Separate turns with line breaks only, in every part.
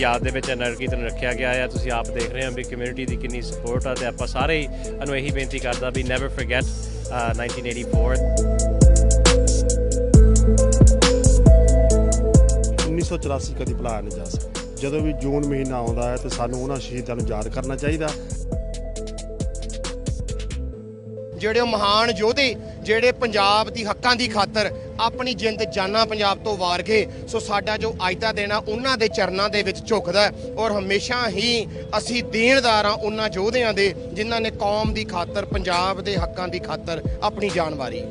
याद दे विच नगर कीर्तन रखा गया है। तुसीं आप देख रहे हो भी कम्यूनिटी की कितनी सपोर्ट है, तो आप सारे ही इन्हूं यही बेनती करदा भी नैवर फॉरगेट 1984।
1984 कभी भुलाया नहीं जा सकता। ਜਦੋਂ ਵੀ ਜੂਨ ਮਹੀਨਾ ਆਉਂਦਾ ਹੈ ਤੇ ਸਾਨੂੰ ਉਹਨਾਂ ਸ਼ਹੀਦਾਂ ਨੂੰ ਯਾਦ ਕਰਨਾ ਚਾਹੀਦਾ।
ਜਿਹੜੇ ਮਹਾਨ ਯੋਧੇ ਜਿਹੜੇ ਪੰਜਾਬ ਦੀ ਹੱਕਾਂ ਦੀ ਖਾਤਰ ਆਪਣੀ ਜਿੰਦ ਜਾਨਾਂ ਪੰਜਾਬ ਤੋਂ ਵਾਰ ਗਏ, ਸੋ ਸਾਡਾ ਜੋ ਅੱਜ ਦਾ ਦਿਨ ਆ ਉਹਨਾਂ ਦੇ ਚਰਨਾਂ ਦੇ ਵਿੱਚ ਝੁਕਦਾ ਔਰ ਹਮੇਸ਼ਾ ਹੀ ਅਸੀਂ ਦੇਣਦਾਰ ਹਾਂ ਉਹਨਾਂ ਯੋਧਿਆਂ ਦੇ ਜਿਨ੍ਹਾਂ ਨੇ ਕੌਮ ਦੀ ਖਾਤਰ ਪੰਜਾਬ ਦੇ ਹੱਕਾਂ ਦੀ ਖਾਤਰ ਆਪਣੀ ਜਾਨ ਵਾਰੀ।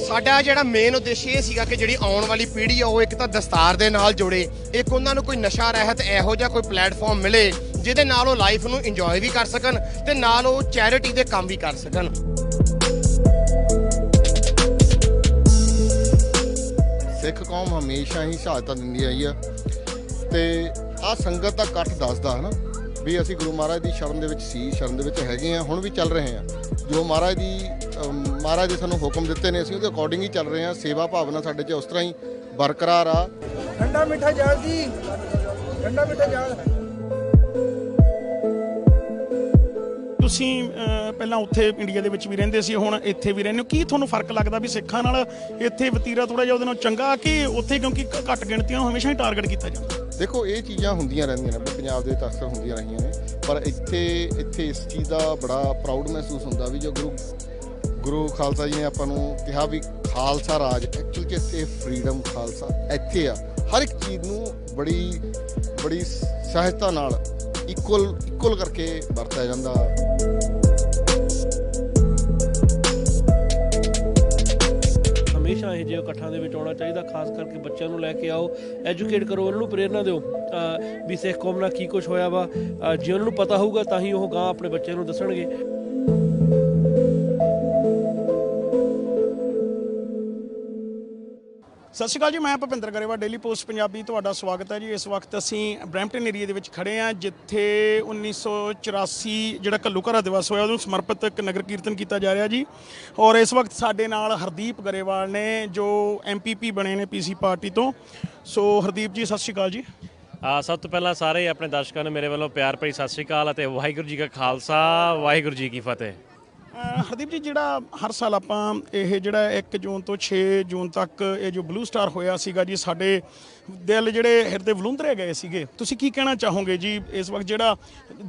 ਸਾਡਾ ਜਿਹੜਾ ਮੇਨ ਉਦੇਸ਼ ਇਹ ਸੀਗਾ ਕਿ ਜਿਹੜੀ ਆਉਣ ਵਾਲੀ ਪੀੜ੍ਹੀ ਆ ਉਹ ਇੱਕ ਤਾਂ ਦਸਤਾਰ ਦੇ ਨਾਲ ਜੁੜੇ, ਇੱਕ ਉਹਨਾਂ ਨੂੰ ਕੋਈ ਨਸ਼ਾ ਰਹਿਤ ਇਹੋ ਜਿਹਾ ਕੋਈ ਪਲੇਟਫਾਰਮ ਮਿਲੇ ਜਿਹਦੇ ਨਾਲ ਉਹ ਲਾਈਫ ਨੂੰ ਇੰਜੋਏ ਵੀ ਕਰ ਸਕਣ ਤੇ ਨਾਲ ਉਹ ਚੈਰਿਟੀ ਦੇ ਕੰਮ ਵੀ ਕਰ ਸਕਣ।
ਸਿੱਖ ਕੌਮ ਹਮੇਸ਼ਾ ਹੀ ਸ਼ਹਾਦਤਾਂ ਦਿੰਦੀ ਆਈ ਆ ਤੇ ਆਹ ਸੰਗਤ ਦਾ ਇਕੱਠ ਦੱਸਦਾ ਹੈ ਨਾ ਵੀ ਅਸੀਂ ਗੁਰੂ ਮਹਾਰਾਜ ਦੀ ਸ਼ਰਨ ਦੇ ਵਿੱਚ ਸੀ, ਸ਼ਰਨ ਦੇ ਵਿੱਚ ਹੈਗੇ ਆ, ਹੁਣ ਵੀ ਚੱਲ ਰਹੇ ਆ। ਜੋ ਮਹਾਰਾਜ ਦੇ ਸਾਨੂੰ ਹੁਕਮ ਦਿੱਤੇ ਨੇ ਅਸੀਂ ਉਹਦੇ ਅਕੋਰਡਿੰਗ ਹੀ ਚੱਲ ਰਹੇ ਆ। ਸੇਵਾ ਭਾਵਨਾ ਸਾਡੇ 'ਚ ਉਸ ਤਰ੍ਹਾਂ ਹੀ ਬਰਕਰਾਰ ਆ।
ਠੰਡਾ ਮਿੱਠਾ ਜਾਲ ਜੀ, ਠੰਡਾ ਮਿੱਠਾ ਜਾਲ। ਤੁਸੀਂ ਪਹਿਲਾਂ ਉੱਥੇ ਇੰਡੀਆ ਦੇ ਵਿੱਚ ਵੀ ਰਹਿੰਦੇ ਸੀ, ਹੁਣ ਇੱਥੇ ਵੀ ਰਹਿੰਦੇ ਹੋ, ਕੀ ਤੁਹਾਨੂੰ ਫਰਕ ਲੱਗਦਾ ਵੀ ਸਿੱਖਾਂ ਨਾਲ ਇੱਥੇ ਵਤੀਰਾ ਥੋੜ੍ਹਾ ਜਿਹਾ ਉਹਦੇ ਨਾਲ ਚੰਗਾ ਕਿ ਉੱਥੇ, ਕਿਉਂਕਿ ਘੱਟ ਗਿਣਤੀਆਂ ਨੂੰ ਹਮੇਸ਼ਾ ਹੀ ਟਾਰਗੇਟ ਕੀਤਾ ਜਾਂਦਾ?
ਦੇਖੋ ਇਹ ਚੀਜ਼ਾਂ ਹੁੰਦੀਆਂ ਰਹਿੰਦੀਆਂ ਨੇ ਪੰਜਾਬ ਦੇ ਵਿੱਚ, ਅਕਸਰ ਹੁੰਦੀਆਂ ਰਹੀਆਂ ਨੇ, ਪਰ ਇੱਥੇ ਇਸ ਚੀਜ਼ ਦਾ ਬੜਾ ਪ੍ਰਾਊਡ ਮਹਿਸੂਸ ਹੁੰਦਾ ਵੀ ਜੋ ਗੁਰੂ ਖਾਲਸਾ ਜੀ ਨੇ ਆਪਾਂ ਨੂੰ ਕਿਹਾ ਵੀ ਖਾਲਸਾ ਰਾਜ, ਐਕਚੁਅਲ 'ਚ ਇੱਥੇ ਫਰੀਡਮ ਖਾਲਸਾ ਇੱਥੇ ਆ। ਹਰ ਇੱਕ ਚੀਜ਼ ਨੂੰ ਬੜੀ ਸਹਿਜਤਾ ਨਾਲ ਇਕੁਅਲ ਕਰਕੇ ਵਰਤਿਆ ਜਾਂਦਾ।
ਹਮੇਸ਼ਾ ਇਹ ਜਿਹੇ ਇਕੱਠਾਂ ਦੇ ਵਿੱਚ ਆਉਣਾ ਚਾਹੀਦਾ, ਖਾਸ ਕਰਕੇ ਬੱਚਿਆਂ ਨੂੰ ਲੈ ਕੇ ਆਓ, ਐਜੂਕੇਟ ਕਰੋ, ਉਹਨਾਂ ਨੂੰ ਪ੍ਰੇਰਨਾ ਦਿਓ ਵੀ ਸਿੱਖ ਕੌਮ ਨਾਲ ਕੀ ਕੁਛ ਹੋਇਆ ਵਾ। ਜੇ ਉਹਨਾਂ ਨੂੰ ਪਤਾ ਹੋਊਗਾ ਤਾਂ ਹੀ ਉਹ ਗਾਂ ਆਪਣੇ ਬੱਚਿਆਂ ਨੂੰ ਦੱਸਣਗੇ।
ਸਤਿ ਸ਼੍ਰੀ ਅਕਾਲ ਜੀ, ਮੈਂ ਭੁਪਿੰਦਰ ਗਰੇਵਾਲ, ਡੇਲੀ ਪੋਸਟ ਪੰਜਾਬੀ, ਤੁਹਾਡਾ ਸਵਾਗਤ ਹੈ ਜੀ। ਇਸ ਵਕਤ ਅਸੀਂ ਬਰੈਂਪਟਨ ਏਰੀਏ ਦੇ ਵਿੱਚ ਖੜ੍ਹੇ ਹਾਂ, ਜਿੱਥੇ 1984 ਜਿਹੜਾ ਘੱਲੂਘਾਰਾ ਦਿਵਸ ਹੋਇਆ ਉਹਨੂੰ ਸਮਰਪਿਤ ਇੱਕ ਨਗਰ ਕੀਰਤਨ ਕੀਤਾ ਜਾ ਰਿਹਾ ਜੀ। ਔਰ ਇਸ ਵਕਤ ਸਾਡੇ ਨਾਲ ਹਰਦੀਪ ਗਰੇਵਾਲ ਨੇ ਜੋ MPP ਬਣੇ ਨੇ PC ਪਾਰਟੀ ਤੋਂ। ਸੋ ਹਰਦੀਪ ਜੀ ਸਤਿ ਸ਼੍ਰੀ ਅਕਾਲ ਜੀ।
ਸਭ ਤੋਂ ਪਹਿਲਾਂ ਸਾਰੇ ਆਪਣੇ ਦਰਸ਼ਕਾਂ ਨੂੰ ਮੇਰੇ ਵੱਲੋਂ ਪਿਆਰ ਭਰੀ ਸਤਿ ਸ਼੍ਰੀ ਅਕਾਲ ਅਤੇ ਵਾਹਿਗੁਰੂ ਜੀ ਕਾ ਖਾਲਸਾ, ਵਾਹਿਗੁਰੂ ਜੀ ਕੀ ਫਤਿਹ।
ਹਰਦੀਪ ਜੀ, ਜਿਹੜਾ ਹਰ ਸਾਲ ਆਪਾਂ ਇਹ ਜਿਹੜਾ 1 ਜੂਨ ਤੋਂ 6 ਜੂਨ ਤੱਕ ਇਹ ਜੋ ਬਲੂ ਸਟਾਰ ਹੋਇਆ ਸੀਗਾ ਜੀ, ਸਾਡੇ ਦਿਲ ਜਿਹੜੇ ਹਿਰਦੇ ਵਲੂੰਧਰੇ ਗਏ ਸੀਗੇ, ਤੁਸੀਂ ਕੀ ਕਹਿਣਾ ਚਾਹੋਗੇ ਜੀ? ਇਸ ਵਕਤ ਜਿਹੜਾ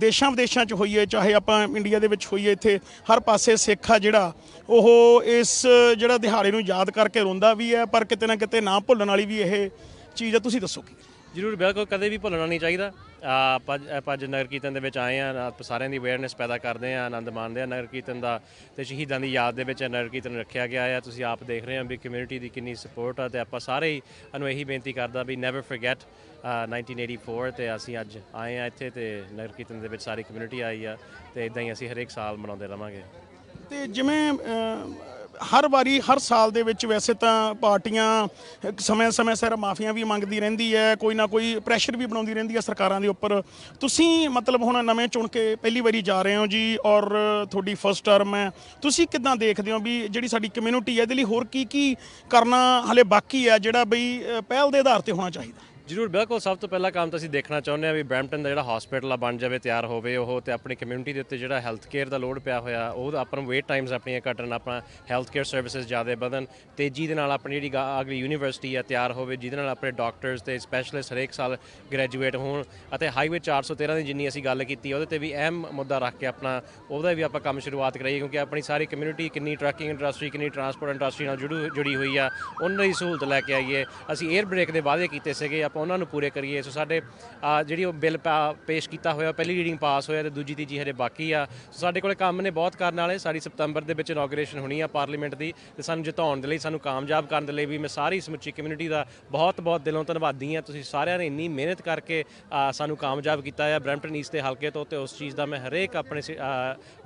ਦੇਸ਼ਾਂ ਵਿਦੇਸ਼ਾਂ 'ਚ ਹੋਈਏ, ਚਾਹੇ ਆਪਾਂ ਇੰਡੀਆ ਦੇ ਵਿੱਚ ਹੋਈਏ, ਇੱਥੇ ਹਰ ਪਾਸੇ ਸਿੱਖ ਆ ਜਿਹੜਾ ਉਹ ਇਸ ਜਿਹੜਾ ਦਿਹਾੜੇ ਨੂੰ ਯਾਦ ਕਰਕੇ ਰੋਂਦਾ ਵੀ ਹੈ, ਪਰ ਕਿਤੇ ਨਾ ਕਿਤੇ ਨਾ ਭੁੱਲਣ ਵਾਲੀ ਵੀ ਇਹ ਚੀਜ਼ ਆ। ਤੁਸੀਂ ਦੱਸੋ ਕੀ?
ਜ਼ਰੂਰ, ਬਿਲਕੁਲ ਕਦੇ ਵੀ ਭੁੱਲਣਾ ਨਹੀਂ ਚਾਹੀਦਾ। ਆਪਾਂ ਅੱਜ ਨਗਰ ਕੀਰਤਨ ਦੇ ਵਿੱਚ ਆਏ ਹਾਂ, ਸਾਰਿਆਂ ਦੀ ਅਵੇਅਰਨੈਸ ਪੈਦਾ ਕਰਦੇ ਹਾਂ, ਆਨੰਦ ਮਾਣਦੇ ਹਾਂ ਨਗਰ ਕੀਰਤਨ ਦਾ, ਅਤੇ ਸ਼ਹੀਦਾਂ ਦੀ ਯਾਦ ਦੇ ਵਿੱਚ ਨਗਰ ਕੀਰਤਨ ਰੱਖਿਆ ਗਿਆ ਹੈ। ਤੁਸੀਂ ਆਪ ਦੇਖ ਰਹੇ ਹੋ ਵੀ ਕਮਿਊਨਿਟੀ ਦੀ ਕਿੰਨੀ ਸਪੋਰਟ ਆ, ਅਤੇ ਆਪਾਂ ਸਾਰੇ ਹੀ ਇਹਨੂੰ ਇਹੀ ਬੇਨਤੀ ਕਰਦਾ ਵੀ ਨੈਵਰ ਫੋਰਗੇਟ 1984। ਅਤੇ ਅਸੀਂ ਅੱਜ ਆਏ ਹਾਂ ਇੱਥੇ, ਅਤੇ ਨਗਰ ਕੀਰਤਨ ਦੇ ਵਿੱਚ ਸਾਰੀ ਕਮਿਊਨਿਟੀ ਆਈ ਆ, ਅਤੇ ਇੱਦਾਂ ਹੀ ਅਸੀਂ ਹਰੇਕ ਸਾਲ ਮਨਾਉਂਦੇ ਰਹਾਂਗੇ।
ਅਤੇ ਜਿਵੇਂ ਹਰ ਸਾਲ ਦੇ ਵਿੱਚ ਵੈਸੇ ਤਾਂ ਪਾਰਟੀਆਂ ਸਮੇਂ ਸਿਰ ਮਾਫੀਆਂ ਵੀ ਮੰਗਦੀ ਰਹਿੰਦੀ ਹੈ, ਕੋਈ ਨਾ ਕੋਈ ਪ੍ਰੈਸ਼ਰ ਵੀ ਬਣਾਉਂਦੀ ਰਹਿੰਦੀ ਹੈ ਸਰਕਾਰਾਂ ਦੇ ਉੱਪਰ। ਤੁਸੀਂ ਮਤਲਬ ਹੁਣ ਨਵੇਂ ਚੁਣ ਕੇ ਪਹਿਲੀ ਵਾਰੀ ਜਾ ਰਹੇ ਹੋ ਜੀ, ਔਰ ਤੁਹਾਡੀ ਫਸਟ ਟਰਮ ਹੈ, ਤੁਸੀਂ ਕਿੱਦਾਂ ਦੇਖਦੇ ਹੋ ਵੀ ਜਿਹੜੀ ਸਾਡੀ ਕਮਿਊਨਿਟੀ ਹੈ ਇਹਦੇ ਲਈ ਹੋਰ ਕੀ ਕਰਨਾ ਹਾਲੇ ਬਾਕੀ ਹੈ, ਜਿਹੜਾ ਬਈ ਪਹਿਲ ਦੇ ਆਧਾਰ 'ਤੇ ਹੋਣਾ ਚਾਹੀਦਾ?
ਜ਼ਰੂਰ, ਬਿਲਕੁਲ। ਸਭ ਤੋਂ ਪਹਿਲਾ ਕੰਮ ਤਾਂ ਅਸੀਂ ਦੇਖਣਾ ਚਾਹੁੰਦੇ ਹਾਂ ਵੀ ਬਰੈਂਪਟਨ ਦਾ ਜਿਹੜਾ ਹਸਪੀਟਲ ਆ ਬਣ ਜਾਵੇ, ਤਿਆਰ ਹੋਵੇ ਉਹ, ਅਤੇ ਆਪਣੀ ਕਮਿਊਨਿਟੀ ਦੇ ਉੱਤੇ ਜਿਹੜਾ ਹੈਲਥ ਕੇਅਰ ਦਾ ਲੋਡ ਪਿਆ ਹੋਇਆ ਉਹ ਆਪਾਂ ਨੂੰ ਵੇਟ ਟਾਈਮਸ ਆਪਣੀਆਂ ਘਟਣ, ਆਪਣਾ ਹੈਲਥ ਕੇਅਰ ਸਰਵਿਸਿਜ਼ ਜ਼ਿਆਦਾ ਵਧਣ, ਤੇਜ਼ੀ ਦੇ ਨਾਲ ਆਪਣੀ ਜਿਹੜੀ ਅਗਲੀ ਯੂਨੀਵਰਸਿਟੀ ਆ ਤਿਆਰ ਹੋਵੇ, ਜਿਹਦੇ ਨਾਲ ਆਪਣੇ ਡਾਕਟਰਸ ਅਤੇ ਸਪੈਸ਼ਲਿਸਟ ਹਰੇਕ ਸਾਲ ਗ੍ਰੈਜੂਏਟ ਹੋਣ, ਅਤੇ ਹਾਈਵੇ 413 ਦੀ ਜਿੰਨੀ ਅਸੀਂ ਗੱਲ ਕੀਤੀ ਉਹਦੇ 'ਤੇ ਵੀ ਅਹਿਮ ਮੁੱਦਾ ਰੱਖ ਕੇ ਆਪਣਾ ਉਹਦਾ ਵੀ ਆਪਾਂ ਕੰਮ ਸ਼ੁਰੂਆਤ ਕਰਾਈਏ, ਕਿਉਂਕਿ ਆਪਣੀ ਸਾਰੀ ਕਮਿਊਨਿਟੀ ਕਿੰਨੀ ਟਰੱਕਿੰਗ ਇੰਡਸਟਰੀ, ਕਿੰਨੀ ਟਰਾਂਸਪੋਰਟ ਇੰਡਸਟਰੀ ਨਾਲ ਜੁੜੀ ਹੋਈ ਆ, ਉਹਨਾਂ ਦੀ ਸਹੂਲਤ ਲੈ ਕੇ ਆਈਏ। ਅਸੀਂ 에ਅਰ ਬ੍ਰੇਕ ਦੇ ਵਾਅਦੇ ਕੀਤੇ ਸੀਗੇ, ਆਪਾਂ ਉਹਨਾਂ ਨੂੰ ਪੂਰੇ ਕਰੀਏ। ਸੋ ਸਾਡੇ ਜਿਹੜੀ ਉਹ ਬਿੱਲ ਪੇਸ਼ ਕੀਤਾ ਹੋਇਆ, ਪਹਿਲੀ ਰੀਡਿੰਗ ਪਾਸ ਹੋਇਆ ਅਤੇ ਦੂਜੀ ਤੀਜੀ ਹਜੇ ਬਾਕੀ ਆ। ਸੋ ਸਾਡੇ ਕੋਲ ਕੰਮ ਨੇ ਬਹੁਤ ਕਰਨ ਵਾਲੇ। ਸਾਡੀ ਸਤੰਬਰ ਦੇ ਵਿੱਚ ਇਨੋਗਰੇਸ਼ਨ ਹੋਣੀ ਆ ਪਾਰਲੀਮੈਂਟ ਦੀ, ਅਤੇ ਸਾਨੂੰ ਜਿਤਾਉਣ ਦੇ ਲਈ, ਸਾਨੂੰ ਕਾਮਯਾਬ ਕਰਨ ਦੇ ਲਈ ਵੀ ਮੈਂ ਸਾਰੀ ਸਮੁੱਚੀ ਕਮਿਊਨਿਟੀ ਦਾ ਬਹੁਤ ਦਿਲੋਂ ਧੰਨਵਾਦੀ ਹਾਂ। ਤੁਸੀਂ ਸਾਰਿਆਂ ਨੇ ਇੰਨੀ ਮਿਹਨਤ ਕਰਕੇ ਸਾਨੂੰ ਕਾਮਯਾਬ ਕੀਤਾ ਆ ਬਰੈਂਪਟਨ ਈਸਟ ਦੇ ਹਲਕੇ ਤੋਂ, ਅਤੇ ਉਸ ਚੀਜ਼ ਦਾ ਮੈਂ ਹਰੇਕ ਆਪਣੇ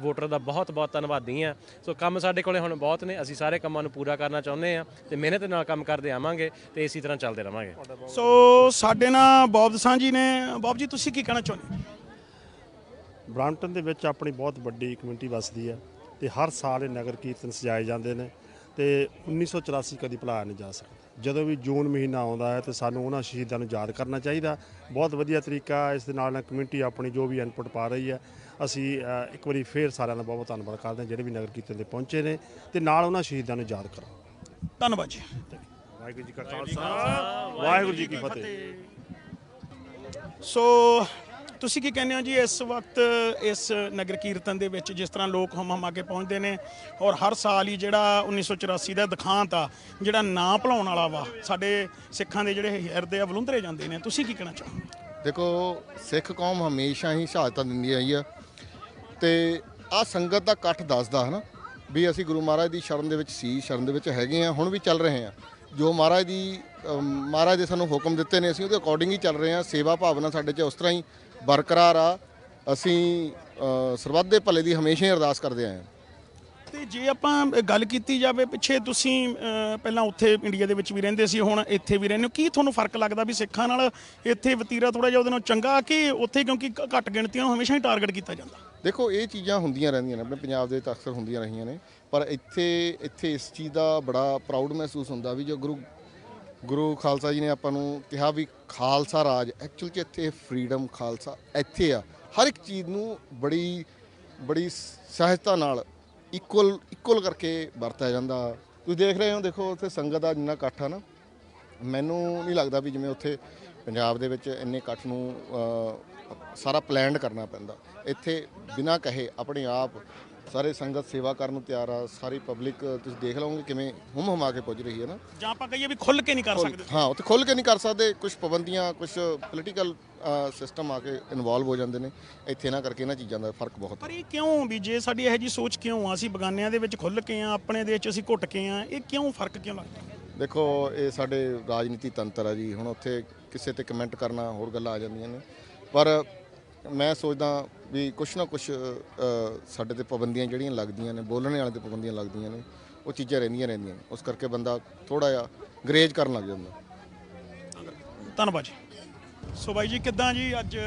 ਵੋਟਰ ਦਾ ਬਹੁਤ ਧੰਨਵਾਦੀ ਹਾਂ। ਸੋ ਕੰਮ ਸਾਡੇ ਕੋਲ ਹੁਣ ਬਹੁਤ ਨੇ, ਅਸੀਂ ਸਾਰੇ ਕੰਮਾਂ ਨੂੰ ਪੂਰਾ ਕਰਨਾ ਚਾਹੁੰਦੇ ਹਾਂ ਅਤੇ ਮਿਹਨਤ ਨਾਲ ਕੰਮ ਕਰਦੇ ਆਵਾਂਗੇ ਅਤੇ ਇਸੇ ਤਰ੍ਹਾਂ ਚੱਲਦੇ ਰਹਾਂਗੇ।
ਸੋ ਸਾਡੇ ਨਾਲ ਬੌਬ ਦਸਾਂਝ ਜੀ ਨੇ। ਬੌਬ ਜੀ, ਤੁਸੀਂ ਕੀ ਕਹਿਣਾ ਚਾਹੁੰਦੇ?
ਬਰੈਂਪਟਨ ਦੇ ਵਿੱਚ ਆਪਣੀ ਬਹੁਤ ਵੱਡੀ ਕਮਿਊਨਿਟੀ ਵੱਸਦੀ ਹੈ, ਤੇ ਹਰ ਸਾਲ ਇਹ ਨਗਰ ਕੀਰਤਨ ਸਜਾਏ ਜਾਂਦੇ ਨੇ ਤੇ 1984 ਕਦੀ ਭੁਲਾਇਆ ਨਹੀਂ ਜਾ ਸਕਦਾ। ਜਦੋਂ ਵੀ ਜੂਨ ਮਹੀਨਾ ਆਉਂਦਾ ਹੈ ਤੇ ਸਾਨੂੰ ਉਹਨਾਂ ਸ਼ਹੀਦਾਂ ਨੂੰ ਯਾਦ ਕਰਨਾ ਚਾਹੀਦਾ। ਬਹੁਤ ਵਧੀਆ ਤਰੀਕਾ ਇਸ ਦੇ ਨਾਲ ਕਮਿਊਨਿਟੀ ਆਪਣੀ ਜੋ ਵੀ ਇਨਪੁਟ ਪਾ ਰਹੀ ਹੈ। ਅਸੀਂ ਇੱਕ ਵਾਰੀ ਫੇਰ ਸਾਰਿਆਂ ਦਾ ਬਹੁਤ ਬਹੁਤ ਧੰਨਵਾਦ ਕਰਦੇ ਹਾਂ ਜਿਹੜੇ ਵੀ ਨਗਰ ਕੀਰਤਨ ਤੇ ਪਹੁੰਚੇ ਨੇ ਤੇ ਨਾਲ ਉਹਨਾਂ ਸ਼ਹੀਦਾਂ ਨੂੰ ਯਾਦ ਕਰੋ।
ਧੰਨਵਾਦ ਜੀ।
ਵਾਹਿਗੁਰੂ ਜੀ ਕਾ ਖਾਲਸਾ ਵਾਹਿਗੁਰੂ ਜੀ ਕੀ ਫਤਿਹ।
ਸੋ ਤੁਸੀਂ ਕੀ ਕਹਿੰਦੇ ਹੋ ਜੀ ਇਸ ਵਕਤ ਇਸ ਨਗਰ ਕੀਰਤਨ ਦੇ ਵਿੱਚ ਜਿਸ ਤਰ੍ਹਾਂ ਲੋਕ ਹਮ ਕੇ ਪਹੁੰਚਦੇ ਨੇ ਔਰ ਹਰ ਸਾਲ ਹੀ ਜਿਹੜਾ 1984 ਦਾ ਦਿਖਾਂਤ ਆ ਜਿਹੜਾ ਨਾਂ ਭੁਲਾਉਣ ਵਾਲਾ ਵਾ ਸਾਡੇ ਸਿੱਖਾਂ ਦੇ ਜਿਹੜੇ ਹਿਰਦੇ ਆ ਵਲੂੰਧਰੇ ਜਾਂਦੇ ਨੇ, ਤੁਸੀਂ ਕੀ ਕਹਿਣਾ ਚਾਹੋਗੇ?
ਦੇਖੋ ਸਿੱਖ ਕੌਮ ਹਮੇਸ਼ਾ ਹੀ ਸ਼ਹਾਦਤਾਂ ਦਿੰਦੀ ਆਈ ਆ ਤੇ ਆਹ ਸੰਗਤ ਦਾ ਇਕੱਠ ਦੱਸਦਾ ਹੈ ਨਾ ਵੀ ਅਸੀਂ ਗੁਰੂ ਮਹਾਰਾਜ ਦੀ ਸ਼ਰਨ ਦੇ ਵਿੱਚ ਸੀ, ਸ਼ਰਨ ਦੇ ਵਿੱਚ ਹੈਗੇ ਆ, ਹੁਣ ਵੀ ਚੱਲ ਰਹੇ ਆ। ਜੋ ਮਹਾਰਾਜ ਦੇ ਸਾਨੂੰ ਹੁਕਮ ਦਿੱਤੇ ਨੇ ਅਸੀਂ ਉਹਦੇ ਅਕੋਰਡਿੰਗ ਹੀ ਚੱਲ ਰਹੇ ਆ। ਸੇਵਾ ਭਾਵਨਾ ਸਾਡੇ 'ਚ ਉਸ ਤਰ੍ਹਾਂ ਹੀ ਬਰਕਰਾਰ ਆ। ਅਸੀਂ ਸਰਬੱਤ ਦੇ ਭਲੇ ਦੀ ਹਮੇਸ਼ਾ ਹੀ ਅਰਦਾਸ ਕਰਦੇ ਆਏ ਹਾਂ।
ਤੇ ਜੇ ਆਪਾਂ ਗੱਲ ਕੀਤੀ ਜਾਵੇ ਪਿੱਛੇ ਤੁਸੀਂ ਪਹਿਲਾਂ ਉੱਥੇ ਇੰਡੀਆ ਦੇ ਵਿੱਚ ਵੀ ਰਹਿੰਦੇ ਸੀ, ਹੁਣ ਇੱਥੇ ਵੀ ਰਹਿੰਦੇ ਹੋ, ਕੀ ਤੁਹਾਨੂੰ ਫਰਕ ਲੱਗਦਾ ਵੀ ਸਿੱਖਾਂ ਨਾਲ ਇੱਥੇ ਵਤੀਰਾ ਥੋੜਾ ਜਿਹਾ ਉਹਦੇ ਨਾਲ ਚੰਗਾ ਕਿ ਉੱਥੇ, ਕਿਉਂਕਿ ਘੱਟ ਗਿਣਤੀਆਂ ਨੂੰ ਹਮੇਸ਼ਾ ਹੀ ਟਾਰਗੇਟ ਕੀਤਾ ਜਾਂਦਾ?
ਦੇਖੋ ਇਹ ਚੀਜ਼ਾਂ ਹੁੰਦੀਆਂ ਰਹਿੰਦੀਆਂ ਨੇ, ਆਪਣੇ ਪੰਜਾਬ ਦੇ ਵਿੱਚ ਅਕਸਰ ਹੁੰਦੀਆਂ ਰਹੀਆਂ ਨੇ, ਪਰ ਇੱਥੇ ਇਸ ਚੀਜ਼ ਦਾ ਬੜਾ ਪ੍ਰਾਊਡ ਮਹਿਸੂਸ ਹੁੰਦਾ ਵੀ ਜੋ ਗੁਰੂ ਖਾਲਸਾ ਜੀ ਨੇ ਆਪਾਂ ਨੂੰ ਕਿਹਾ ਵੀ ਖਾਲਸਾ ਰਾਜ, ਐਕਚੁਅਲ 'ਚ ਇੱਥੇ ਫਰੀडम ਖਾਲਸਾ ਇੱਥੇ ਆ। ਹਰ ਇੱਕ ਚੀਜ਼ ਨੂੰ ਬੜੀ ਸਹਿਜਤਾ ਨਾਲ ਇਕੁਅਲ ਕਰਕੇ ਵਰਤਿਆ ਜਾਂਦਾ। ਤੁਸੀਂ ਦੇਖ ਰਹੇ ਹੋ, ਦੇਖੋ ਉੱਥੇ ਸੰਗਤ ਦਾ ਜਿੰਨਾ ਇਕੱਠ ਆ ਨਾ, ਮੈਨੂੰ ਨਹੀਂ ਲੱਗਦਾ ਵੀ ਜਿਵੇਂ ਉੱਥੇ ਪੰਜਾਬ ਦੇ ਵਿੱਚ ਇੰਨੇ ਇਕੱਠ ਨੂੰ ਸਾਰਾ ਪਲੈਨਡ ਕਰਨਾ ਪੈਂਦਾ। ਇੱਥੇ ਬਿਨਾਂ ਕਹੇ ਆਪਣੇ ਆਪ ਸਾਰੇ ਸੰਗਤ ਸੇਵਾ ਕਰਨ ਨੂੰ ਤਿਆਰ ਆ। ਸਾਰੀ ਪਬਲਿਕ ਤੁਸੀਂ ਦੇਖ ਲਓਗੇ ਕਿਵੇਂ ਹੁਮਾ ਕੇ ਪੁੱਜ ਰਹੀ ਹੈ ਨਾ।
ਜਾਂ ਆਪਾਂ ਕਹੀਏ ਵੀ ਖੁੱਲ੍ਹ ਕੇ ਨਹੀਂ ਕਰ ਸਕਦੇ।
ਹਾਂ, ਉੱਥੇ ਖੁੱਲ੍ਹ ਕੇ ਨਹੀਂ ਕਰ ਸਕਦੇ। ਕੁਝ ਪਾਬੰਦੀਆਂ, ਕੁਝ ਪੋਲੀਟੀਕਲ ਸਿਸਟਮ ਆ ਕੇ ਇਨਵੋਲਵ ਹੋ ਜਾਂਦੇ ਨੇ ਇੱਥੇ, ਇਹਨਾਂ ਕਰਕੇ ਇਹਨਾਂ ਚੀਜ਼ਾਂ ਦਾ ਫਰਕ ਬਹੁਤ।
ਪਰ ਇਹ ਕਿਉਂ ਵੀ ਜੇ ਸਾਡੀ ਇਹੋ ਜਿਹੀ ਸੋਚ ਕਿਉਂ ਆ? ਅਸੀਂ ਬਗਾਨਿਆਂ ਦੇ ਵਿੱਚ ਖੁੱਲ੍ਹ ਕੇ ਆ, ਆਪਣੇ ਦੇਸ਼ 'ਚ ਅਸੀਂ ਘੁੱਟ ਕੇ ਆ, ਇਹ ਕਿਉਂ ਫਰਕ ਕਿਉਂ ਲੱਗਦਾ?
ਦੇਖੋ ਇਹ ਸਾਡੇ ਰਾਜਨੀਤੀ ਤੰਤਰ ਆ ਜੀ। ਹੁਣ ਉੱਥੇ ਕਿਸੇ ਤੇ ਕਮੈਂਟ ਕਰਨਾ ਹੋਰ ਗੱਲਾਂ ਆ ਜਾਂਦੀਆਂ ਨੇ, ਪਰ ਮੈਂ ਸੋਚਦਾ ਵੀ ਕੁਛ ਨਾ ਕੁਛ ਸਾਡੇ ਤੇ ਪਾਬੰਦੀਆਂ ਜਿਹੜੀਆਂ ਲੱਗਦੀਆਂ ਨੇ, ਬੋਲਣ ਵਾਲੇ ਤੇ ਪਾਬੰਦੀਆਂ ਲੱਗਦੀਆਂ ਨੇ, ਉਹ ਚੀਜ਼ਾਂ ਰਹਿੰਦੀਆਂ ਨੇ। ਉਸ ਕਰਕੇ ਬੰਦਾ ਥੋੜਾ ਜਿਹਾ ਗਰੇਜ ਕਰਨ ਲੱਗ ਜਾਂਦਾ।
ਧੰਨਵਾਦ ਜੀ। ਸੋ ਬਾਈ ਜੀ, ਕਿੱਦਾਂ ਜੀ ਅੱਜ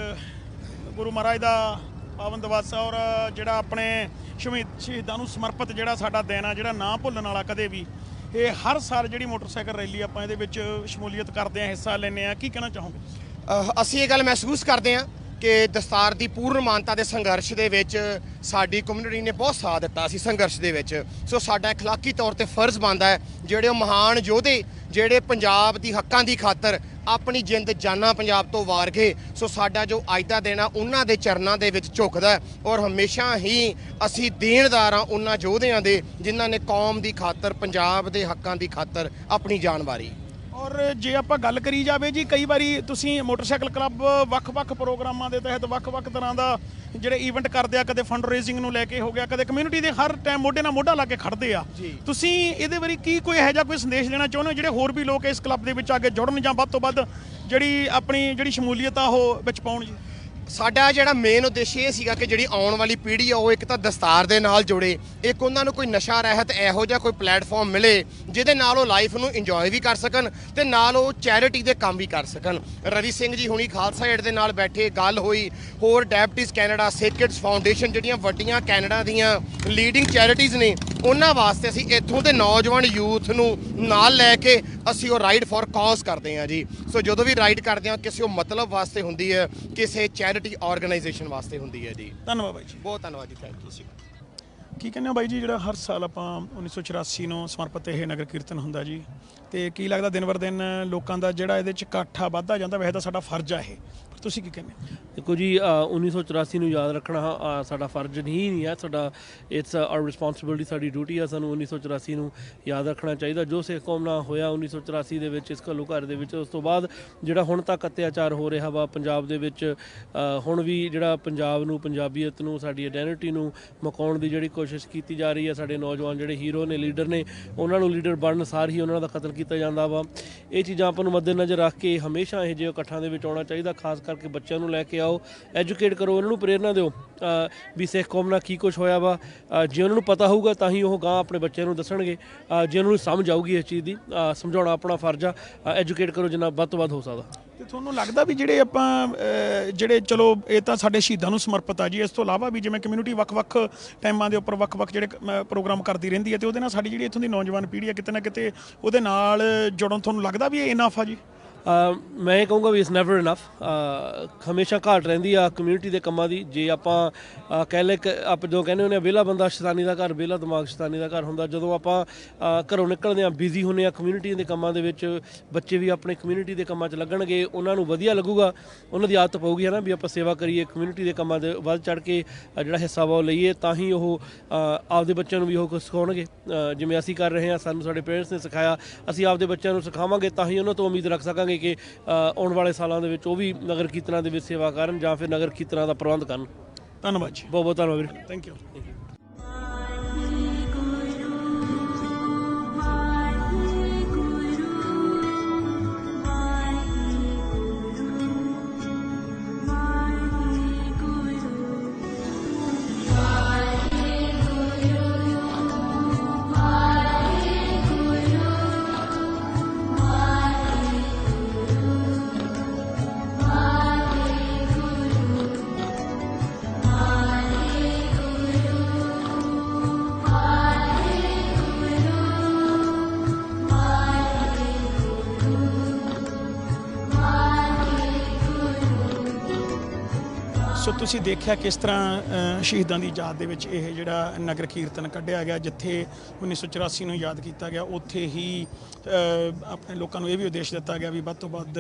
ਗੁਰੂ ਮਹਾਰਾਜ ਦਾ ਪਾਵਨ ਦਿਵਸ ਔਰ ਜਿਹੜਾ ਆਪਣੇ ਸ਼ਹੀਦਾਂ ਨੂੰ ਸਮਰਪਿਤ ਜਿਹੜਾ ਸਾਡਾ ਦਿਨ ਆ, ਜਿਹੜਾ ਨਾ ਭੁੱਲਣ ਵਾਲਾ ਕਦੇ ਵੀ, ਇਹ ਹਰ ਸਾਲ ਜਿਹੜੀ ਮੋਟਰਸਾਈਕਲ ਰੈਲੀ ਆਪਾਂ ਇਹਦੇ ਵਿੱਚ ਸ਼ਮੂਲੀਅਤ ਕਰਦੇ ਆ, ਹਿੱਸਾ ਲੈਂਦੇ ਆ, ਕੀ ਕਹਿਣਾ ਚਾਹੋਗੇ?
ਅਸੀਂ ਇਹ ਗੱਲ ਮਹਿਸੂਸ ਕਰਦੇ ਹਾਂ ਕਿ ਦਸਤਾਰ ਦੀ ਪੂਰਨ ਮਾਨਤਾ ਦੇ ਸੰਘਰਸ਼ ਦੇ ਵਿੱਚ ਸਾਡੀ ਕਮਿਊਨਿਟੀ ਨੇ ਬਹੁਤ ਸਾਥ ਦਿੱਤਾ ਸੀ ਸੰਘਰਸ਼ ਦੇ ਵਿੱਚ। ਸੋ ਸਾਡਾ ਅਖਲਾਕੀ ਤੌਰ ਤੇ ਫਰਜ਼ ਬਣਦਾ ਹੈ ਜਿਹੜੇ ਉਹ ਮਹਾਨ ਯੋਧੇ ਜਿਹੜੇ ਪੰਜਾਬ ਦੀ ਹੱਕਾਂ ਦੀ ਖਾਤਰ ਆਪਣੀ ਜਿੰਦ ਜਾਨਾਂ ਪੰਜਾਬ ਤੋਂ ਵਾਰ ਗਏ, ਸੋ ਸਾਡਾ ਜੋ ਅੱਜ ਦਾ ਦਿਨ ਆ ਉਹਨਾਂ ਦੇ ਚਰਨਾਂ ਦੇ ਵਿੱਚ ਝੁਕਦਾ ਔਰ ਹਮੇਸ਼ਾ ਹੀ ਅਸੀਂ ਦੇਣਦਾਰ ਹਾਂ ਉਹਨਾਂ ਯੋਧਿਆਂ ਦੇ ਜਿਨ੍ਹਾਂ ਨੇ ਕੌਮ ਦੀ ਖਾਤਰ, ਪੰਜਾਬ ਦੇ ਹੱਕਾਂ ਦੀ ਖਾਤਰ ਆਪਣੀ ਜਾਨ ਵਾਰੀ।
ਔਰ ਜੇ ਆਪਾਂ ਗੱਲ ਕਰੀ ਜਾਵੇ ਜੀ, ਕਈ ਵਾਰੀ ਤੁਸੀਂ ਮੋਟਰਸਾਈਕਲ ਕਲੱਬ ਵੱਖ-ਵੱਖ ਪ੍ਰੋਗਰਾਮਾਂ ਦੇ ਤਹਿਤ ਵੱਖ-ਵੱਖ ਤਰ੍ਹਾਂ ਦਾ ਜਿਹੜੇ ਇਵੈਂਟ ਕਰਦੇ ਆ, ਕਦੇ ਫੰਡ ਰੇਜ਼ਿੰਗ ਨੂੰ ਲੈ ਕੇ ਹੋ ਗਿਆ, ਕਦੇ ਕਮਿਊਨਿਟੀ ਦੇ ਹਰ ਟਾਈਮ ਮੋਢੇ ਨਾਲ ਮੋਢਾ ਲਾ ਕੇ ਖੜਦੇ ਆ। ਤੁਸੀਂ ਇਹਦੇ ਬਾਰੇ ਕੀ ਕੋਈ ਇਹੋ ਜਿਹਾ ਕੋਈ ਸੰਦੇਸ਼ ਦੇਣਾ ਚਾਹੁੰਦੇ ਹੋ ਜਿਹੜੇ ਹੋਰ ਵੀ ਲੋਕ ਇਸ ਕਲੱਬ ਦੇ ਵਿੱਚ ਆ ਕੇ ਜੁੜਨ ਜਾਂ ਵੱਧ ਤੋਂ ਵੱਧ ਜਿਹੜੀ ਸ਼ਮੂਲੀਅਤ ਆ ਉਹ ਵਿੱਚ ਪਾਉਣ ਜੀ?
ਸਾਡਾ ਜਿਹੜਾ ਮੇਨ ਉਦੇਸ਼ ਇਹ ਸੀਗਾ ਕਿ ਜਿਹੜੀ ਆਉਣ ਵਾਲੀ ਪੀੜ੍ਹੀ ਆ ਉਹ ਇੱਕ ਤਾਂ ਦਸਤਾਰ ਦੇ ਨਾਲ ਜੁੜੇ, ਇੱਕ ਉਹਨਾਂ ਨੂੰ ਕੋਈ ਨਸ਼ਾ ਰਹਿਤ ਇਹੋ ਜਿਹਾ ਕੋਈ ਪਲੇਟਫਾਰਮ ਮਿਲੇ ਜਿਹਦੇ ਨਾਲ ਉਹ ਲਾਈਫ ਨੂੰ ਇੰਜੋਏ ਵੀ ਕਰ ਸਕਣ ਤੇ ਨਾਲ ਉਹ ਚੈਰਿਟੀ ਦੇ ਕੰਮ ਵੀ ਕਰ ਸਕਣ। ਰਵੀ ਸਿੰਘ ਜੀ ਹੁਣੀ ਖਾਲਸਾ ਏਡ ਦੇ ਨਾਲ ਬੈਠੇ, ਗੱਲ ਹੋਈ, ਹੋਰ ਡਾਇਬਟੀਜ਼ ਕੈਨੇਡਾ, ਸੇਕਰਡਸ ਫਾਊਂਡੇਸ਼ਨ ਜਿਹੜੀਆਂ ਵੱਡੀਆਂ ਕੈਨੇਡਾ ਦੀਆਂ ਲੀਡਿੰਗ ਚੈਰਿਟੀਜ਼ ਨੇ, ਉਹਨਾਂ ਵਾਸਤੇ ਅਸੀਂ ਇੱਥੋਂ ਦੇ ਨੌਜਵਾਨ ਯੂਥ ਨੂੰ ਨਾਲ ਲੈ ਕੇ ਅਸੀਂ ਉਹ ਰਾਈਡ ਫॉर ਕਾਜ਼ ਕਰਦੇ ਹਾਂ ਜੀ। ਸੋ ਜਦੋਂ ਵੀ ਰਾਈਡ ਕਰਦੇ ਹਾਂ ਕਿਸੇ ਉਹ ਮਤਲਬ ਵਾਸਤੇ ਹੁੰਦੀ ਹੈ, ਕਿਸੇ ਚੈਰਿਟੀ ਆਰਗੇਨਾਈਜੇਸ਼ਨ ਵਾਸਤੇ ਹੁੰਦੀ ਹੈ ਜੀ।
ਧੰਨਵਾਦ ਬਾਈ ਜੀ।
ਬਹੁਤ ਧੰਨਵਾਦ ਜੀ, ਥੈਂਕ ਯੂ।
ਕੀ ਕਹਿੰਦੇ ਹੋ ਬਾਈ ਜੀ, ਜਿਹੜਾ ਹਰ ਸਾਲ ਆਪਾਂ 1984 ਨੂੰ ਸਮਰਪਿਤ ਇਹ ਨਗਰ ਕੀਰਤਨ ਹੁੰਦਾ ਜੀ, ਤੇ ਕੀ ਲੱਗਦਾ ਦਿਨ ਬਰ ਦਿਨ ਲੋਕਾਂ ਦਾ ਜਿਹੜਾ ਇਹਦੇ 'ਚ ਇਕੱਠ ਆ ਵੱਧਦਾ ਜਾਂਦਾ? ਵੈਸੇ ਤਾਂ ਸਾਡਾ ਫਰਜ਼ ਆ ਇਹ, ਪਰ ਤੁਸੀਂ ਕੀ ਕਹਿੰਦੇ?
ਦੇਖੋ ਜੀ, 1984 ਨੂੰ ਯਾਦ ਰੱਖਣਾ ਸਾਡਾ ਫਰਜ਼ ਨਹੀਂ ਹੈ, ਸਾਡਾ ਇਟਸ ਆਰ ਰਿਸਪੌਂਸਿਬਿਲਿਟੀ, ਸਾਡੀ ਡਿਊਟੀ ਆ। ਸਾਨੂੰ 1984 ਨੂੰ ਯਾਦ ਰੱਖਣਾ ਚਾਹੀਦਾ ਜੋ ਸਿੱਖ ਕੌਮ ਨਾਲ ਹੋਇਆ 1984 ਦੇ ਵਿੱਚ ਇਸ ਘੱਲੂ ਘਰ ਦੇ ਵਿੱਚ। ਉਸ ਤੋਂ ਬਾਅਦ ਜਿਹੜਾ ਹੁਣ ਤੱਕ ਅਤਿਆਚਾਰ ਹੋ ਰਿਹਾ ਵਾ ਪੰਜਾਬ ਦੇ ਵਿੱਚ, ਹੁਣ ਵੀ ਜਿਹੜਾ ਪੰਜਾਬ ਨੂੰ, ਪੰਜਾਬੀਅਤ ਨੂੰ, ਸਾਡੀ ਆਇਡੈਂਟੀਟੀ ਨੂੰ ਮੁਕਾਉਣ ਦੀ ਜਿਹੜੀ ਕੋਸ਼ਿਸ਼ ਕੀਤੀ ਜਾ ਰਹੀ ਹੈ, ਸਾਡੇ ਨੌਜਵਾਨ ਜਿਹੜੇ ਹੀਰੋ ਨੇ, ਲੀਡਰ ਨੇ, ਉਹਨਾਂ ਨੂੰ ਲੀਡਰ ਬਣਨ ਸਾਰ ਹੀ ਉਹਨਾਂ ਦਾ ਕਤਲ ਕੀਤਾ ਜਾਂਦਾ ਵਾ। ਇਹ ਚੀਜ਼ਾਂ ਆਪਾਂ ਨੂੰ ਮੱਦੇਨਜ਼ਰ ਰੱਖ ਕੇ ਹਮੇਸ਼ਾ ਇਹ ਜਿਹੇ ਇਕੱਠਾਂ ਦੇ ਵਿੱਚ ਆਉਣਾ ਚਾਹੀਦਾ। ਖਾਸ ਕਰਕੇ ਬੱਚਿਆਂ ਨੂੰ ਲੈ ਕੇ ਆਓ, ਐਜੂਕੇਟ ਕਰੋ, ਉਹਨਾਂ ਨੂੰ ਪ੍ਰੇਰਨਾ ਦਿਓ ਵੀ ਸਿੱਖ ਕੌਮ ਨਾਲ ਕੀ ਕੁਛ ਹੋਇਆ ਵਾ। ਜੇ ਉਹਨਾਂ ਨੂੰ ਪਤਾ ਹੋਊਗਾ ਤਾਂ ਹੀ ਉਹ ਗਾਂ ਆਪਣੇ ਬੱਚਿਆਂ ਨੂੰ ਦੱਸਣਗੇ। ਜੇ ਉਹਨਾਂ ਨੂੰ ਸਮਝ ਆਊਗੀ ਇਸ ਚੀਜ਼ ਦੀ, ਸਮਝਾਉਣਾ ਆਪਣਾ ਫਰਜ਼ ਆ। ਐਜੂਕੇਟ ਕਰੋ ਜਿੰਨਾ ਵੱਧ ਤੋਂ ਵੱਧ ਹੋ ਸਕਦਾ।
ਤੇ ਤੁਹਾਨੂੰ ਲੱਗਦਾ ਵੀ ਜਿਹੜੇ ਆਪਾਂ ਜਿਹੜੇ ਚਲੋ ਇਹ ਤਾਂ ਸਾਡੇ ਸ਼ਹੀਦਾਂ ਨੂੰ ਸਮਰਪਿਤ ਆ ਜੀ, ਇਸ ਤੋਂ ਇਲਾਵਾ ਵੀ ਜਿਵੇਂ ਕਮਿਊਨਿਟੀ ਵੱਖ-ਵੱਖ ਟਾਈਮਾਂ ਦੇ ਉੱਪਰ ਵੱਖ-ਵੱਖ ਜਿਹੜੇ ਪ੍ਰੋਗਰਾਮ ਕਰਦੀ ਰਹਿੰਦੀ ਹੈ ਤੇ ਉਹਦੇ ਨਾਲ ਸਾਡੀ ਜਿਹੜੀ ਇੱਥੋਂ ਦੀ ਨੌਜਵਾਨ ਪੀੜ੍ਹੀ ਆ ਕਿਤੇ ਨਾ ਕਿਤੇ ਉਹਦੇ ਨਾਲ ਜੁੜਨ ਤੁਹਾਨੂੰ ਲੱਗਦਾ ਵੀ ਇਹ ਇਨਫ ਆ ਜੀ?
ਮੈਂ ਇਹ ਕਹੂੰਗਾ ਵੀ ਇਟਸ ਨੈਵਰ ਇਨਫ। ਹਮੇਸ਼ਾ ਘਾਟ ਰਹਿੰਦੀ ਆ ਕਮਿਊਨਿਟੀ ਦੇ ਕੰਮਾਂ ਦੀ। ਜੇ ਆਪਾਂ ਕਹਿ ਲੈ ਆਪ ਜੋ ਕਹਿੰਦੇ ਹੁੰਦੇ ਆ ਵਿਹਲਾ ਬੰਦਾ ਸ਼ੈਤਾਨੀ ਦਾ ਘਰ, ਵਿਹਲਾ ਦਿਮਾਗ ਸ਼ੈਤਾਨੀ ਦਾ ਘਰ ਹੁੰਦਾ। ਜਦੋਂ ਆਪਾਂ ਘਰੋਂ ਨਿਕਲਦੇ ਆ ਬਿਜ਼ੀ ਹੁੰਦੇ ਆ ਕਮਿਊਨਿਟੀ ਦੇ ਕੰਮਾਂ ਦੇ ਵਿੱਚ, ਬੱਚੇ ਵੀ ਆਪਣੇ ਕਮਿਊਨਿਟੀ ਦੇ ਕੰਮਾਂ 'ਚ ਲੱਗਣਗੇ, ਉਹਨਾਂ ਨੂੰ ਵਧੀਆ ਲੱਗੂਗਾ, ਉਹਨਾਂ ਦੀ ਆਦਤ ਪਊਗੀ ਹੈ ਨਾ ਵੀ ਆਪਾਂ ਸੇਵਾ ਕਰੀਏ, ਕਮਿਊਨਿਟੀ ਦੇ ਕੰਮਾਂ ਦੇ ਵੱਧ ਚੜ੍ਹ ਕੇ ਜਿਹੜਾ ਹਿੱਸਾ ਵਾ ਉਹ ਲਈਏ, ਤਾਂ ਹੀ ਉਹ ਆਪਦੇ ਬੱਚਿਆਂ ਨੂੰ ਵੀ ਉਹ ਕੁਛ ਸਿਖਾਉਣਗੇ। ਜਿਵੇਂ ਅਸੀਂ ਕਰ ਰਹੇ ਹਾਂ, ਸਾਨੂੰ ਸਾਡੇ ਪੇਰੈਂਟਸ ਨੇ ਸਿਖਾਇਆ, ਅਸੀਂ ਆਪਦੇ ਬੱਚਿਆਂ ਨੂੰ ਸਿਖਾਵਾਂਗੇ ਤਾਂ ਹੀ ਉਹਨਾਂ ਤੋਂ ਉਮੀਦ ਰੱਖ ਸਕਾਂਗੇ ਕਿ ਆਉਣ ਵਾਲੇ ਸਾਲਾਂ ਦੇ ਵਿੱਚ ਉਹ ਵੀ ਨਗਰ ਕੀਰਤਨਾਂ ਦੇ ਵਿੱਚ ਸੇਵਾ ਕਰਨ ਜਾਂ ਫਿਰ ਨਗਰ ਕੀਰਤਨਾਂ ਦਾ ਪ੍ਰਬੰਧ ਕਰਨ।
ਧੰਨਵਾਦ ਜੀ,
ਬਹੁਤ ਬਹੁਤ ਧੰਨਵਾਦ ਵੀਰ।
Thank you. ਸੋ ਤੁਸੀਂ ਦੇਖਿਆ ਕਿਸ ਤਰ੍ਹਾਂ ਸ਼ਹੀਦਾਂ ਦੀ ਯਾਦ ਦੇ ਵਿੱਚ ਇਹ ਜਿਹੜਾ ਨਗਰ ਕੀਰਤਨ ਕੱਢਿਆ ਗਿਆ, ਜਿੱਥੇ 1984 ਨੂੰ ਯਾਦ ਕੀਤਾ ਗਿਆ, ਉੱਥੇ ਹੀ ਆਪਣੇ ਲੋਕਾਂ ਨੂੰ ਇਹ ਵੀ ਉਦੇਸ਼ ਦਿੱਤਾ ਗਿਆ ਵੀ ਵੱਧ ਤੋਂ ਵੱਧ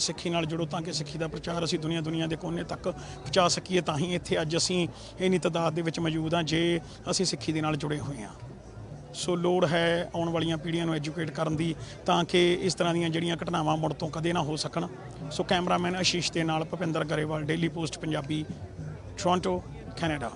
ਸਿੱਖੀ ਨਾਲ ਜੁੜੋ ਤਾਂ ਕਿ ਸਿੱਖੀ ਦਾ ਪ੍ਰਚਾਰ ਅਸੀਂ ਦੁਨੀਆ ਦੇ ਕੋਨੇ ਤੱਕ ਪਹੁੰਚਾ ਸਕੀਏ। ਤਾਂ ਹੀ ਇੱਥੇ ਅੱਜ ਅਸੀਂ ਇੰਨੀ ਤਾਦਾਦ ਦੇ ਵਿੱਚ ਮੌਜੂਦ ਹਾਂ ਜੇ ਅਸੀਂ ਸਿੱਖੀ ਦੇ ਨਾਲ ਜੁੜੇ ਹੋਏ ਹਾਂ। ਸੋ ਲੋੜ ਹੈ ਆਉਣ ਵਾਲੀਆਂ ਪੀੜ੍ਹੀਆਂ ਨੂੰ ਐਜੂਕੇਟ ਕਰਨ ਦੀ ਤਾਂ ਕਿ ਇਸ ਤਰ੍ਹਾਂ ਦੀਆਂ ਜਿਹੜੀਆਂ ਘਟਨਾਵਾਂ ਮੁੜ ਤੋਂ ਕਦੇ ਨਾ ਹੋ ਸਕਣ। ਸੋ ਕੈਮਰਾਮੈਨ ਆਸ਼ੀਸ਼ ਦੇ ਨਾਲ Bhupinder Grewal, daily post Punjabi, Toronto, Canada.